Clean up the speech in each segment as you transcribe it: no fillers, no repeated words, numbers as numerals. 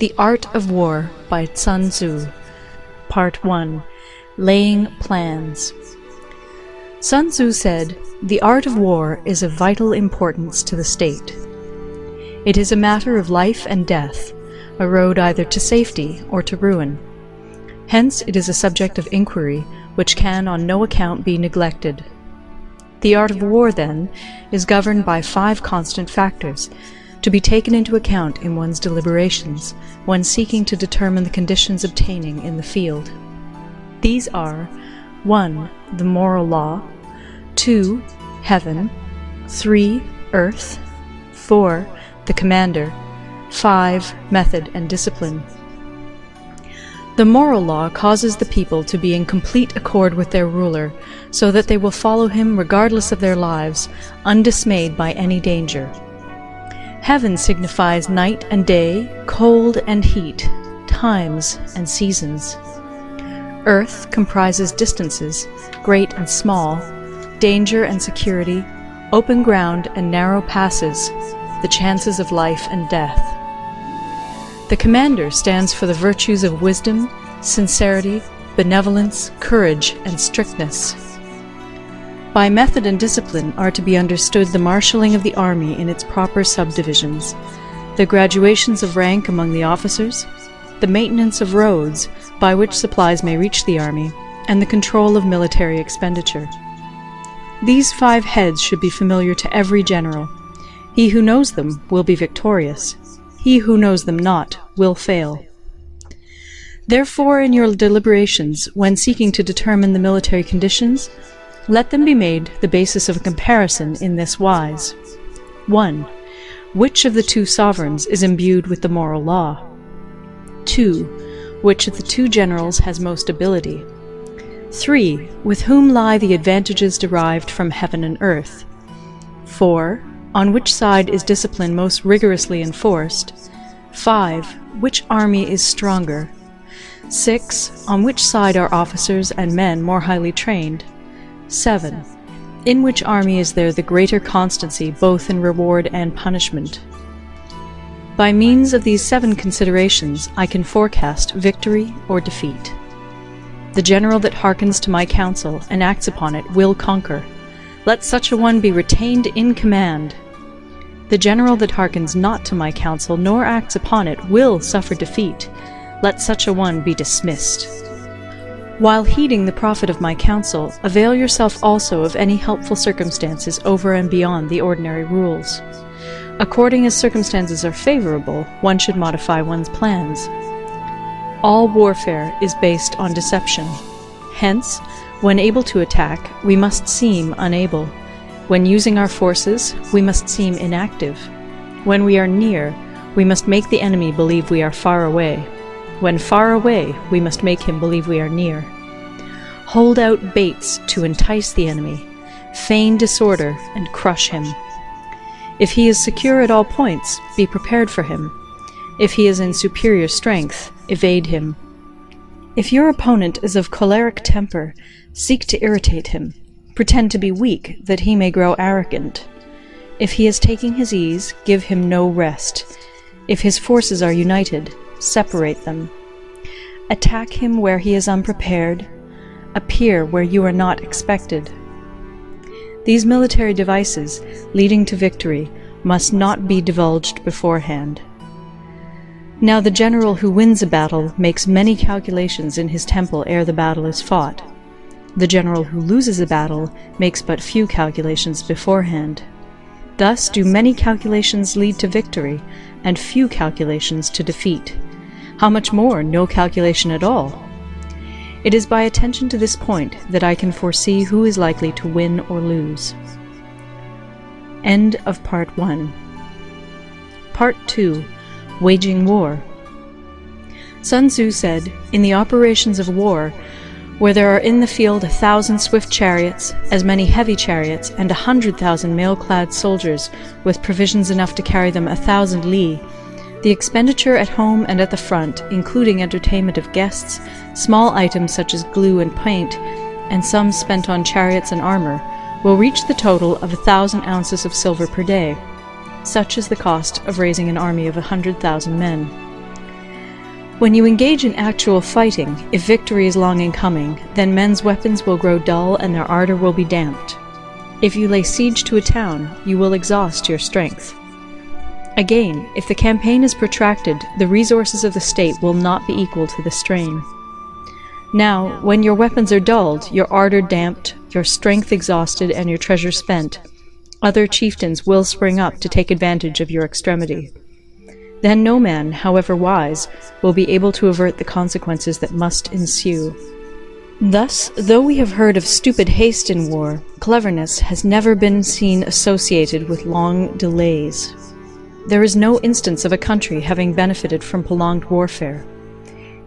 The Art of War by Sun Tzu. Part 1. Laying Plans. Sun Tzu said, "The art of war is of vital importance to the state. It is a matter of life and death, a road either to safety or to ruin. Hence it is a subject of inquiry which can on no account be neglected. The art of war, then, is governed by 5 constant factors, to be taken into account in one's deliberations when seeking to determine the conditions obtaining in the field. These are 1. The moral law, 2. Heaven, 3. Earth, 4. The commander, 5. Method and discipline. The moral law causes the people to be in complete accord with their ruler, so that they will follow him regardless of their lives, undismayed by any danger. Heaven signifies night and day, cold and heat, times and seasons. Earth comprises distances, great and small, danger and security, open ground and narrow passes, the chances of life and death. The commander stands for the virtues of wisdom, sincerity, benevolence, courage, and strictness. By method and discipline are to be understood the marshalling of the army in its proper subdivisions, the graduations of rank among the officers, the maintenance of roads by which supplies may reach the army, and the control of military expenditure. These 5 heads should be familiar to every general. He who knows them will be victorious. He who knows them not will fail. Therefore, in your deliberations, when seeking to determine the military conditions, let them be made the basis of a comparison in this wise. 1. Which of the 2 sovereigns is imbued with the moral law? 2. Which of the 2 generals has most ability? 3. With whom lie the advantages derived from heaven and earth? 4. On which side is discipline most rigorously enforced? 5. Which army is stronger? 6. On which side are officers and men more highly trained? 7. In which army is there the greater constancy both in reward and punishment? By means of these 7 considerations I can forecast victory or defeat. The general that hearkens to my counsel and acts upon it will conquer. Let such a one be retained in command. The general that hearkens not to my counsel nor acts upon it will suffer defeat. Let such a one be dismissed. While heeding the profit of my counsel, avail yourself also of any helpful circumstances over and beyond the ordinary rules. According as circumstances are favorable, one should modify one's plans. All warfare is based on deception. Hence, when able to attack, we must seem unable. When using our forces, we must seem inactive. When we are near, we must make the enemy believe we are far away. When far away, we must make him believe we are near. Hold out baits to entice the enemy, feign disorder, and crush him. If he is secure at all points, be prepared for him. If he is in superior strength, evade him. If your opponent is of choleric temper, seek to irritate him. Pretend to be weak, that he may grow arrogant. If he is taking his ease, give him no rest. If his forces are united, separate them. Attack him where he is unprepared. Appear where you are not expected. These military devices, leading to victory, must not be divulged beforehand. Now the general who wins a battle makes many calculations in his temple ere the battle is fought. The general who loses a battle makes but few calculations beforehand. Thus do many calculations lead to victory, and few calculations to defeat. How much more no calculation at all? It is by attention to this point that I can foresee who is likely to win or lose. End of Part 1. Part 2. Waging War. Sun Tzu said, "In the operations of war, where there are in the field 1,000 swift chariots, as many heavy chariots, and 100,000 mail-clad soldiers, with provisions enough to carry them 1,000 li, the expenditure at home and at the front, including entertainment of guests, small items such as glue and paint, and sums spent on chariots and armor, will reach the total of 1,000 ounces of silver per day. Such is the cost of raising an army of 100,000 men. When you engage in actual fighting, if victory is long in coming, then men's weapons will grow dull and their ardor will be damped. If you lay siege to a town, you will exhaust your strength. Again, if the campaign is protracted, the resources of the state will not be equal to the strain. Now, when your weapons are dulled, your ardor damped, your strength exhausted, and your treasure spent, other chieftains will spring up to take advantage of your extremity. Then no man, however wise, will be able to avert the consequences that must ensue. Thus, though we have heard of stupid haste in war, cleverness has never been seen associated with long delays. There is no instance of a country having benefited from prolonged warfare.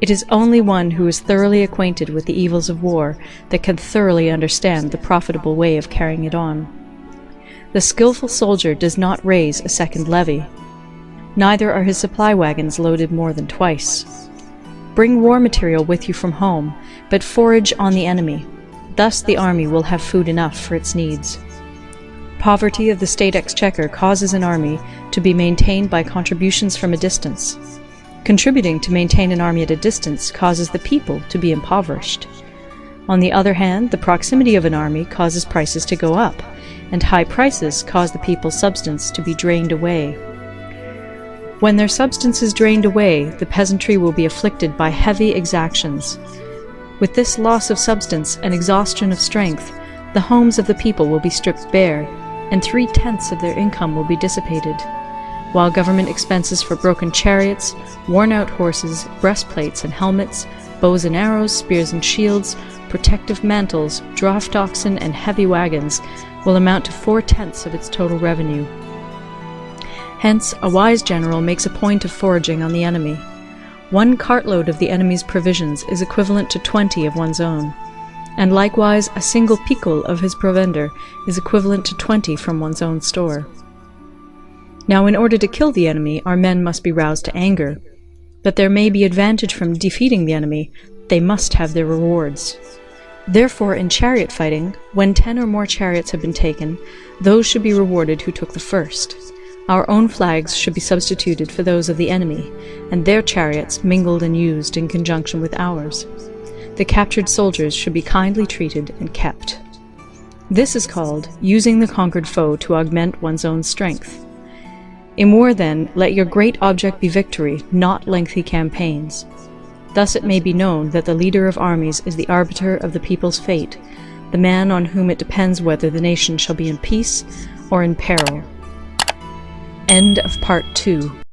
It is only one who is thoroughly acquainted with the evils of war that can thoroughly understand the profitable way of carrying it on. The skillful soldier does not raise a second levy. Neither are his supply wagons loaded more than twice. Bring war material with you from home, but forage on the enemy. Thus the army will have food enough for its needs. Poverty of the state exchequer causes an army to be maintained by contributions from a distance. Contributing to maintain an army at a distance causes the people to be impoverished. On the other hand, the proximity of an army causes prices to go up, and high prices cause the people's substance to be drained away. When their substance is drained away, the peasantry will be afflicted by heavy exactions. With this loss of substance and exhaustion of strength, the homes of the people will be stripped bare, and 3/10 of their income will be dissipated, while government expenses for broken chariots, worn-out horses, breastplates and helmets, bows and arrows, spears and shields, protective mantles, draft oxen, and heavy wagons will amount to 4/10 of its total revenue. Hence, a wise general makes a point of foraging on the enemy. 1 cartload of the enemy's provisions is equivalent to 20 of one's own, and likewise a single picul of his provender is equivalent to 20 from one's own store. Now, in order to kill the enemy, our men must be roused to anger. But there may be advantage from defeating the enemy, they must have their rewards. Therefore, in chariot fighting, when 10 or more chariots have been taken, those should be rewarded who took the first. Our own flags should be substituted for those of the enemy, and their chariots mingled and used in conjunction with ours. The captured soldiers should be kindly treated and kept. This is called using the conquered foe to augment one's own strength. In war, then, let your great object be victory, not lengthy campaigns. Thus it may be known that the leader of armies is the arbiter of the people's fate, the man on whom it depends whether the nation shall be in peace or in peril. End of Part 2.